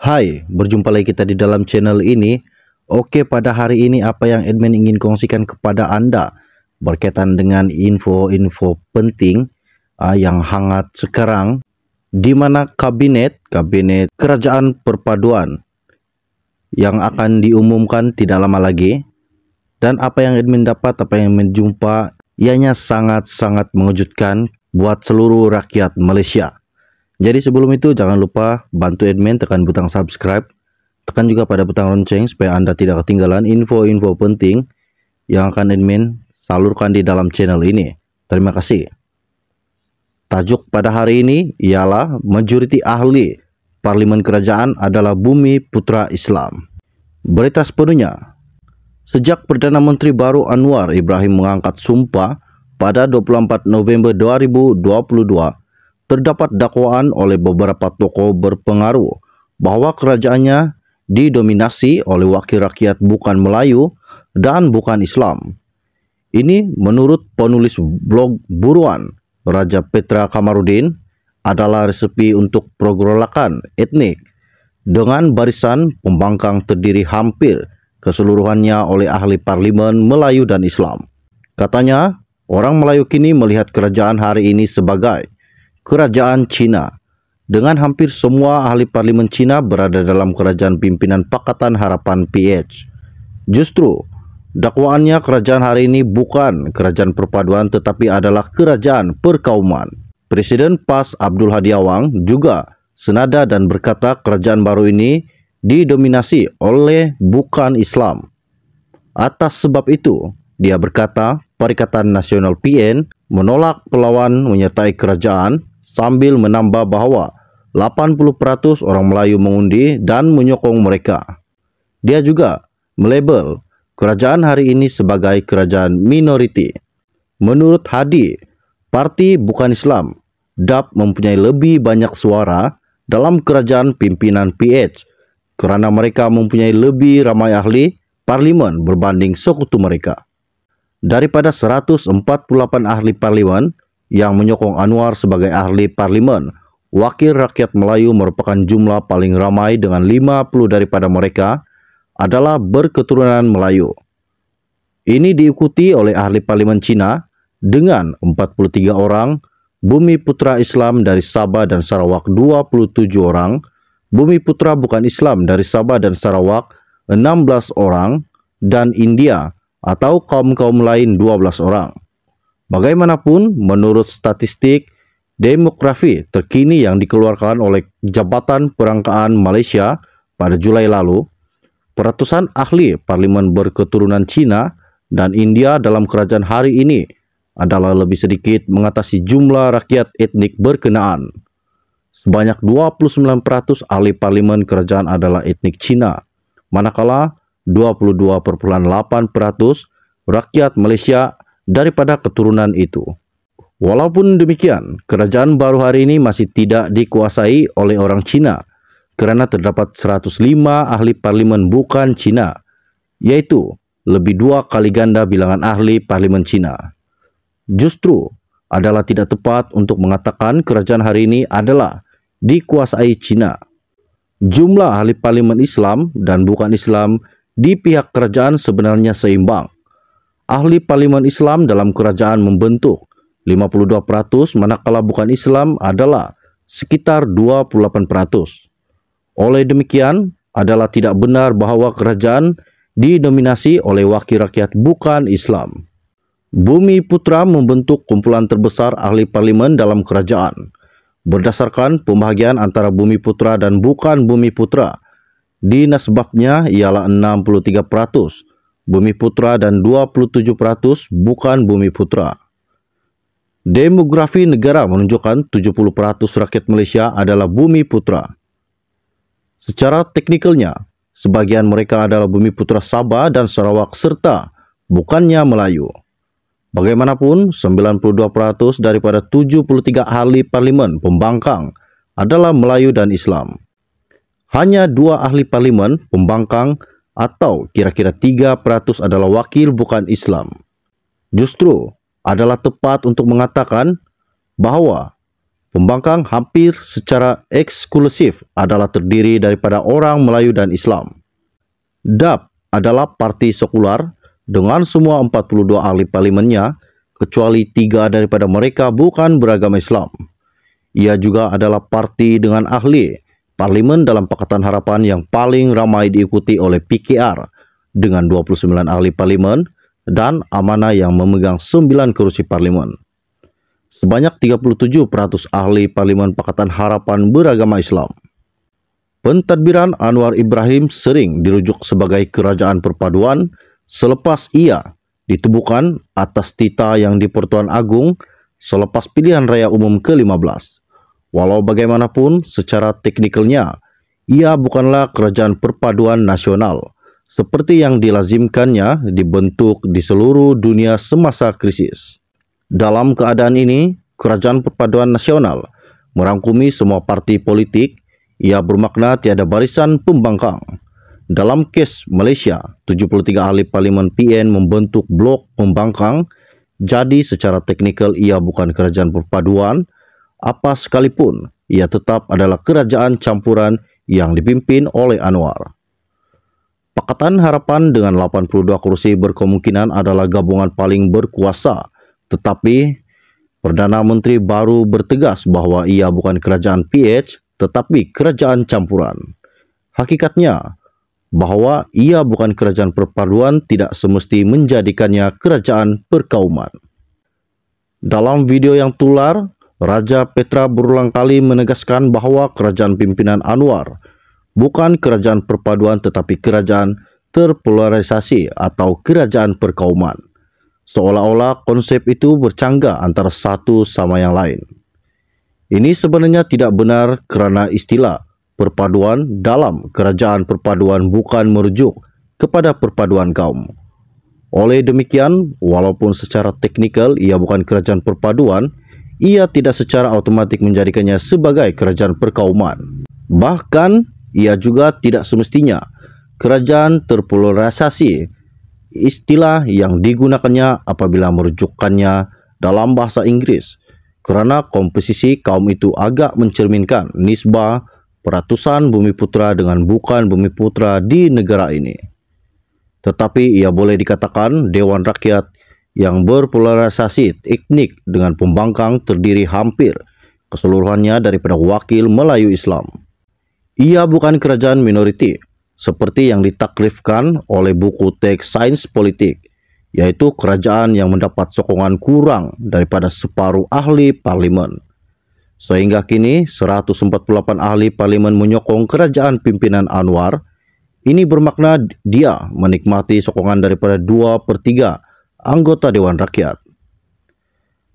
Hai, berjumpa lagi kita di dalam channel ini. Oke, pada hari ini apa yang admin ingin kongsikan kepada Anda berkaitan dengan info-info penting yang hangat sekarang, di mana kabinet kerajaan perpaduan yang akan diumumkan tidak lama lagi. Dan apa yang admin dapat, apa yang menjumpa, ianya sangat-sangat mengejutkan buat seluruh rakyat Malaysia. Jadi sebelum itu jangan lupa bantu admin tekan butang subscribe, tekan juga pada butang lonceng supaya Anda tidak ketinggalan info-info penting yang akan admin salurkan di dalam channel ini. Terima kasih. Tajuk pada hari ini ialah majoriti ahli Parlimen Kerajaan adalah Bumi Putra Islam. Berita sepenuhnya. Sejak Perdana Menteri baru Anwar Ibrahim mengangkat sumpah pada 24 November 2022, terdapat dakwaan oleh beberapa tokoh berpengaruh bahwa kerajaannya didominasi oleh wakil rakyat bukan Melayu dan bukan Islam. Ini menurut penulis blog buruan Raja Petra Kamarudin adalah resepi untuk pergolakan etnik dengan barisan pembangkang terdiri hampir keseluruhannya oleh ahli parlimen Melayu dan Islam. Katanya, orang Melayu kini melihat kerajaan hari ini sebagai kerajaan Cina, dengan hampir semua ahli parlimen Cina berada dalam kerajaan pimpinan Pakatan Harapan PH. Justru, dakwaannya kerajaan hari ini bukan kerajaan perpaduan tetapi adalah kerajaan perkauman. Presiden PAS Abdul Hadi Awang juga senada dan berkata kerajaan baru ini didominasi oleh bukan Islam. Atas sebab itu, dia berkata Perikatan Nasional PN menolak perlawan menyertai kerajaan sambil menambah bahawa 80% orang Melayu mengundi dan menyokong mereka. Dia juga melabel kerajaan hari ini sebagai kerajaan minoriti. Menurut Hadi, parti bukan Islam DAP mempunyai lebih banyak suara dalam kerajaan pimpinan PH kerana mereka mempunyai lebih ramai ahli parlimen berbanding sekutu mereka. Daripada 148 ahli parlimen yang menyokong Anwar sebagai ahli parlimen, wakil rakyat Melayu merupakan jumlah paling ramai dengan 50 daripada mereka adalah berketurunan Melayu. Ini diikuti oleh ahli parlimen Cina dengan 43 orang, Bumi Putra Islam dari Sabah dan Sarawak 27 orang, Bumi Putra bukan Islam dari Sabah dan Sarawak 16 orang, dan India atau kaum-kaum lain 12 orang. Bagaimanapun, menurut statistik demografi terkini yang dikeluarkan oleh Jabatan Perangkaan Malaysia pada Julai lalu, peratusan ahli parlimen berketurunan Cina dan India dalam kerajaan hari ini adalah lebih sedikit mengatasi jumlah rakyat etnik berkenaan. Sebanyak 29% ahli parlimen kerajaan adalah etnik Cina, manakala 22,8% rakyat Malaysia daripada keturunan itu. Walaupun demikian, kerajaan baru hari ini masih tidak dikuasai oleh orang Cina kerana terdapat 105 ahli parlimen bukan Cina, iaitu lebih 2 kali ganda bilangan ahli parlimen Cina. Justru adalah tidak tepat untuk mengatakan kerajaan hari ini adalah dikuasai Cina. Jumlah ahli parlimen Islam dan bukan Islam di pihak kerajaan sebenarnya seimbang. Ahli parlimen Islam dalam kerajaan membentuk 52%, manakala bukan Islam adalah sekitar 28%. Oleh demikian, adalah tidak benar bahawa kerajaan didominasi oleh wakil rakyat bukan Islam. Bumi Putra membentuk kumpulan terbesar ahli parlimen dalam kerajaan. Berdasarkan pembahagian antara Bumi Putra dan bukan Bumi Putra, di nasbabnya ialah 63% Bumi Putra dan 27% bukan Bumi Putra. Demografi negara menunjukkan 70% rakyat Malaysia adalah Bumi Putra. Secara teknikalnya, sebagian mereka adalah Bumi Putra Sabah dan Sarawak serta bukannya Melayu. Bagaimanapun, 92% daripada 73 ahli parlimen pembangkang adalah Melayu dan Islam. Hanya 2 ahli parlimen pembangkang atau kira-kira 3% adalah wakil bukan Islam. Justru adalah tepat untuk mengatakan bahawa Pembangkang hampir secara eksklusif adalah terdiri daripada orang Melayu dan Islam. DAP adalah parti sekular dengan semua 42 ahli parlimennya, kecuali 3 daripada mereka bukan beragama Islam. Ia juga adalah parti dengan ahli parlimen dalam Pakatan Harapan yang paling ramai diikuti oleh PKR dengan 29 ahli parlimen dan Amanah yang memegang 9 kerusi parlimen. Sebanyak 37% ahli parlimen Pakatan Harapan beragama Islam. Pentadbiran Anwar Ibrahim sering dirujuk sebagai kerajaan perpaduan selepas ia ditubuhkan atas tita yang di Pertuan Agong selepas pilihan raya umum ke-15. Walau bagaimanapun, secara teknikalnya, ia bukanlah kerajaan perpaduan nasional seperti yang dilazimkannya dibentuk di seluruh dunia semasa krisis. Dalam keadaan ini, kerajaan perpaduan nasional merangkumi semua parti politik. Ia bermakna tiada barisan pembangkang. Dalam kes Malaysia, 73 ahli parlimen PN membentuk blok pembangkang. Jadi secara teknikal ia bukan kerajaan perpaduan. Apa sekalipun, ia tetap adalah kerajaan campuran yang dipimpin oleh Anwar. Pakatan Harapan dengan 82 kursi berkemungkinan adalah gabungan paling berkuasa. Tetapi, Perdana Menteri baru bertegas bahawa ia bukan kerajaan PH, tetapi kerajaan campuran. Hakikatnya, bahawa ia bukan kerajaan perpaduan tidak semesti menjadikannya kerajaan perkauman. Dalam video yang tular, Raja Petra berulang kali menegaskan bahawa kerajaan pimpinan Anwar bukan kerajaan perpaduan tetapi kerajaan terpolarisasi atau kerajaan perkauman. Seolah-olah konsep itu bercanggah antara satu sama yang lain. Ini sebenarnya tidak benar kerana istilah perpaduan dalam kerajaan perpaduan bukan merujuk kepada perpaduan kaum. Oleh demikian, walaupun secara teknikal ia bukan kerajaan perpaduan, ia tidak secara automatik menjadikannya sebagai kerajaan perkauman. Bahkan, ia juga tidak semestinya kerajaan terpolarisasi, istilah yang digunakannya apabila merujukkannya dalam bahasa Inggris, kerana komposisi kaum itu agak mencerminkan nisbah peratusan Bumiputera dengan bukan Bumiputera di negara ini. Tetapi ia boleh dikatakan Dewan Rakyat yang berpolarisasi etnik dengan pembangkang terdiri hampir keseluruhannya daripada wakil Melayu Islam. Ia bukan kerajaan minoriti seperti yang ditaklifkan oleh buku teks sains politik, yaitu kerajaan yang mendapat sokongan kurang daripada separuh ahli parlimen. Sehingga kini 148 ahli parlimen menyokong kerajaan pimpinan Anwar. Ini bermakna dia menikmati sokongan daripada 2/3 anggota Dewan Rakyat.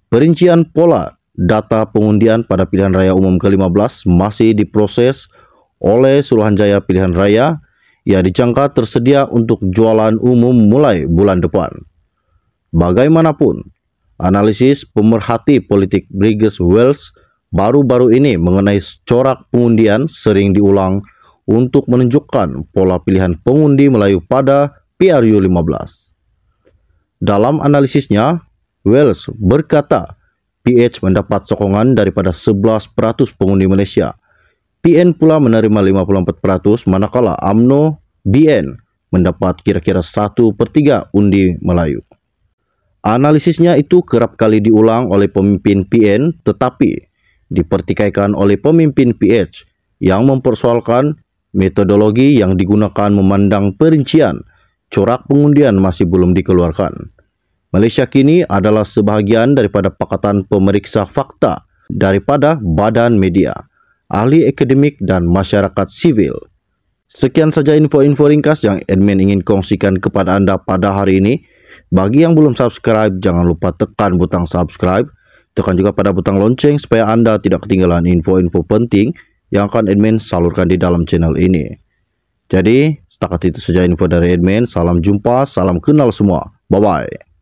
Perincian pola data pengundian pada pilihan raya umum ke-15 masih diproses oleh Suruhanjaya Pilihan Raya. Ia dijangka tersedia untuk jualan umum mulai bulan depan. Bagaimanapun, analisis pemerhati politik Briges Wells baru-baru ini mengenai corak pengundian sering diulang untuk menunjukkan pola pilihan pengundi Melayu pada PRU 15. Dalam analisisnya, Wells berkata PH mendapat sokongan daripada 11% pengundi Malaysia. PN pula menerima 54%, manakala UMNO BN mendapat kira-kira 1/3 undi Melayu. Analisisnya itu kerap kali diulang oleh pemimpin PN tetapi dipertikaikan oleh pemimpin PH yang mempersoalkan metodologi yang digunakan memandang perincian corak pengundian masih belum dikeluarkan. Malaysia kini adalah sebahagian daripada Pakatan Pemeriksa Fakta daripada badan media, ahli akademik dan masyarakat sivil. Sekian saja info-info ringkas yang admin ingin kongsikan kepada anda pada hari ini. Bagi yang belum subscribe, jangan lupa tekan butang subscribe. Tekan juga pada butang lonceng supaya anda tidak ketinggalan info-info penting yang akan admin salurkan di dalam channel ini. Jadi, setakat itu saja info dari admin. Salam jumpa, salam kenal semua. Bye-bye.